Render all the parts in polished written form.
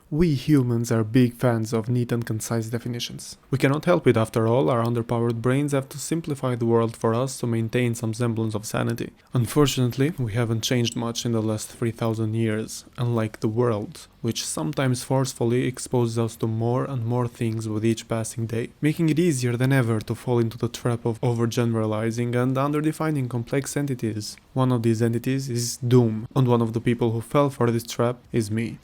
We humans are big fans of neat and concise definitions. We cannot help it after all, our underpowered brains have to simplify the world for us to maintain some semblance of sanity. Unfortunately, we haven't changed much in the last 3000 years, unlike the world, which sometimes forcefully exposes us to more and more things with each passing day, making it easier than ever to fall into the trap of overgeneralizing and underdefining complex entities. One of these entities is Doom, and one of the people who fell for this trap is me.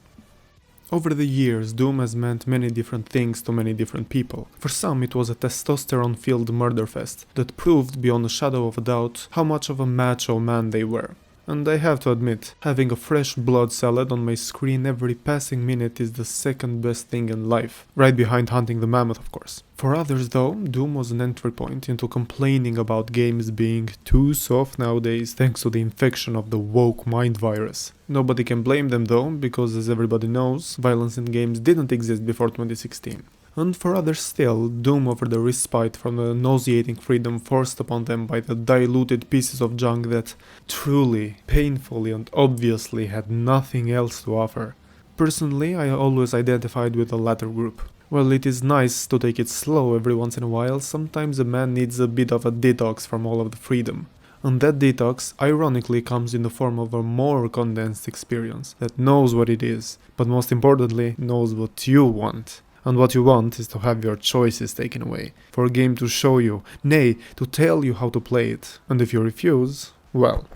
Over the years, Doom has meant many different things to many different people. For some, it was a testosterone-filled murder fest that proved beyond a shadow of a doubt how much of a macho man they were. And I have to admit, having a fresh blood salad on my screen every passing minute is the second best thing in life, right behind hunting the mammoth of course. For others though, Doom was an entry point into complaining about games being too soft nowadays thanks to the infection of the woke mind virus. Nobody can blame them though, because as everybody knows, violence in games didn't exist before 2016. And for others still, Doom offered a respite from the nauseating freedom forced upon them by the diluted pieces of junk that truly, painfully and obviously had nothing else to offer. Personally, I always identified with the latter group. While it is nice to take it slow every once in a while, sometimes a man needs a bit of a detox from all of the freedom. And that detox, ironically, comes in the form of a more condensed experience that knows what it is, but most importantly, knows what you want. And what you want is to have your choices taken away, for a game to show you, nay, to tell you how to play it. And if you refuse, well.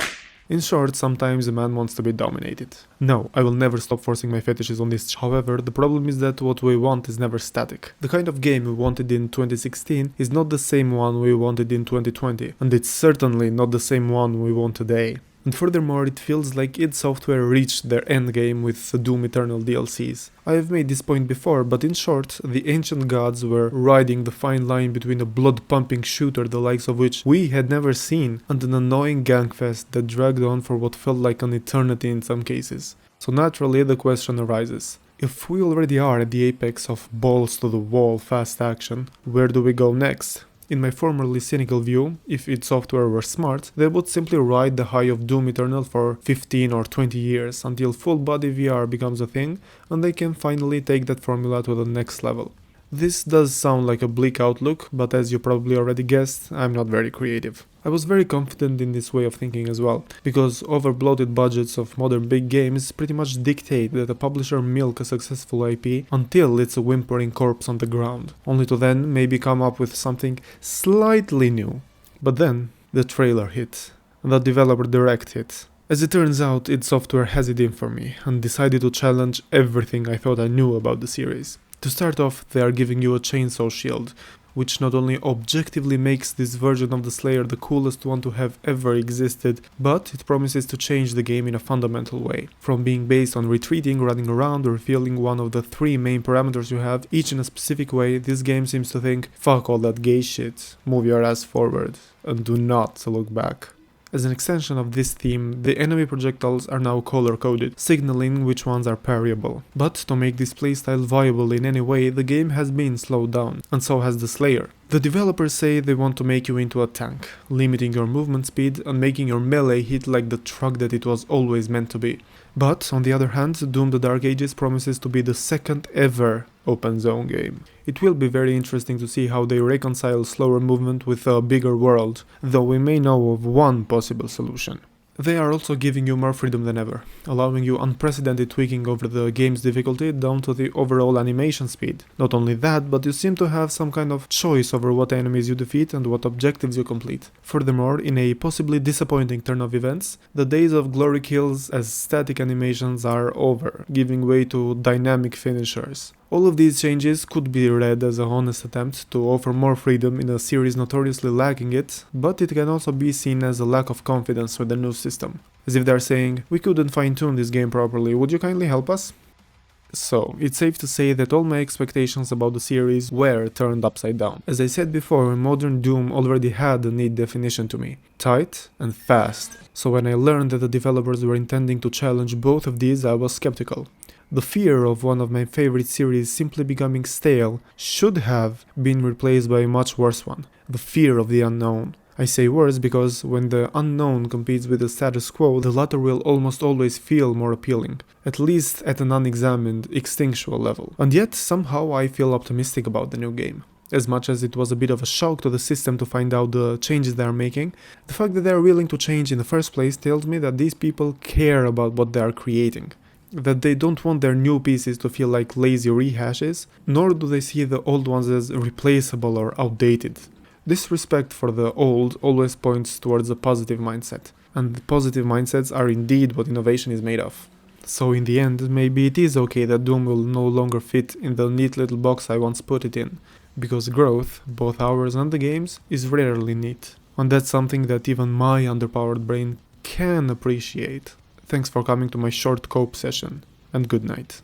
In short, sometimes a man wants to be dominated. No, I will never stop forcing my fetishes on this. However, the problem is that what we want is never static. The kind of game we wanted in 2016 is not the same one we wanted in 2020, and it's certainly not the same one we want today. And furthermore, it feels like id Software reached their endgame with the Doom Eternal DLCs. I have made this point before, but in short, the ancient gods were riding the fine line between a blood-pumping shooter the likes of which we had never seen, and an annoying gangfest that dragged on for what felt like an eternity in some cases. So naturally, the question arises. If we already are at the apex of balls-to-the-wall fast action, where do we go next? In my formerly cynical view, if id Software were smart, they would simply ride the high of Doom Eternal for 15 or 20 years until full-body VR becomes a thing and they can finally take that formula to the next level. This does sound like a bleak outlook, but as you probably already guessed, I'm not very creative. I was very confident in this way of thinking as well, because over-bloated budgets of modern big games pretty much dictate that a publisher milk a successful IP until it's a whimpering corpse on the ground, only to then maybe come up with something slightly new. But then, the trailer hit, and the developer direct hit. As it turns out, id Software has it in for me, and decided to challenge everything I thought I knew about the series. To start off, they are giving you a chainsaw shield, which not only objectively makes this version of the Slayer the coolest one to have ever existed, but it promises to change the game in a fundamental way. From being based on retreating, running around, or revealing one of the three main parameters you have, each in a specific way, this game seems to think, fuck all that gay shit, move your ass forward, and do not look back. As an extension of this theme, the enemy projectiles are now color-coded, signaling which ones are parryable. But to make this playstyle viable in any way, the game has been slowed down, and so has the Slayer. The developers say they want to make you into a tank, limiting your movement speed and making your melee hit like the truck that it was always meant to be. But, on the other hand, Doom the Dark Ages promises to be the second ever open zone game. It will be very interesting to see how they reconcile slower movement with a bigger world, though we may know of one possible solution. They are also giving you more freedom than ever, allowing you unprecedented tweaking over the game's difficulty down to the overall animation speed. Not only that, but you seem to have some kind of choice over what enemies you defeat and what objectives you complete. Furthermore, in a possibly disappointing turn of events, the days of glory kills as static animations are over, giving way to dynamic finishers. All of these changes could be read as an honest attempt to offer more freedom in a series notoriously lacking it, but it can also be seen as a lack of confidence with the new system. As if they're saying, we couldn't fine-tune this game properly, would you kindly help us? So, it's safe to say that all my expectations about the series were turned upside down. As I said before, modern Doom already had a neat definition to me: tight and fast. So when I learned that the developers were intending to challenge both of these, I was skeptical. The fear of one of my favorite series simply becoming stale should have been replaced by a much worse one: the fear of the unknown. I say worse because when the unknown competes with the status quo, the latter will almost always feel more appealing, at least at an unexamined, instinctual level. And yet, somehow I feel optimistic about the new game. As much as it was a bit of a shock to the system to find out the changes they are making, the fact that they are willing to change in the first place tells me that these people care about what they are creating. That they don't want their new pieces to feel like lazy rehashes, nor do they see the old ones as replaceable or outdated. This respect for the old always points towards a positive mindset, and positive mindsets are indeed what innovation is made of. So in the end, maybe it is okay that Doom will no longer fit in the neat little box I once put it in, because growth, both ours and the game's, is rarely neat. And that's something that even my underpowered brain can appreciate. Thanks for coming to my short cope session, and good night.